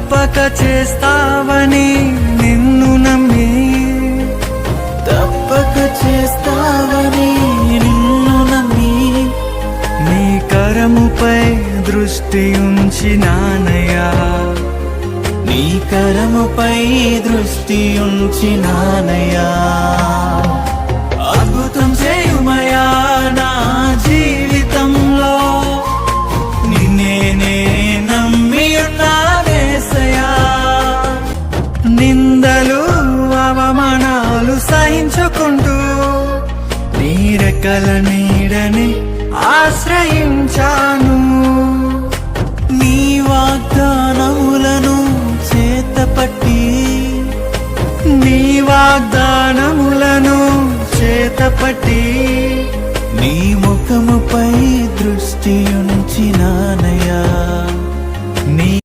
తప్పక చేస్తావని నిన్ను నమ్మి, తప్పక చేస్తావని నిన్ను నమ్మి, నీ కరముపై దృష్టి ఉంచినానయ్యా, నీ కరముపై దృష్టి ఉంచినానయ్యా. అద్భుతం చేయుమయా నా జీవితంలో, నిన్నే నమ్మి ఉన్నావేసయ్యా. నిందలు అవమానాలు సహించుకుంటూ నీ రెక్కల నీడని ఆశ్రయించాను. నీ వాగ్దానములను చేతపట్టి, నీ వాగ్దానములను చేతపట్టి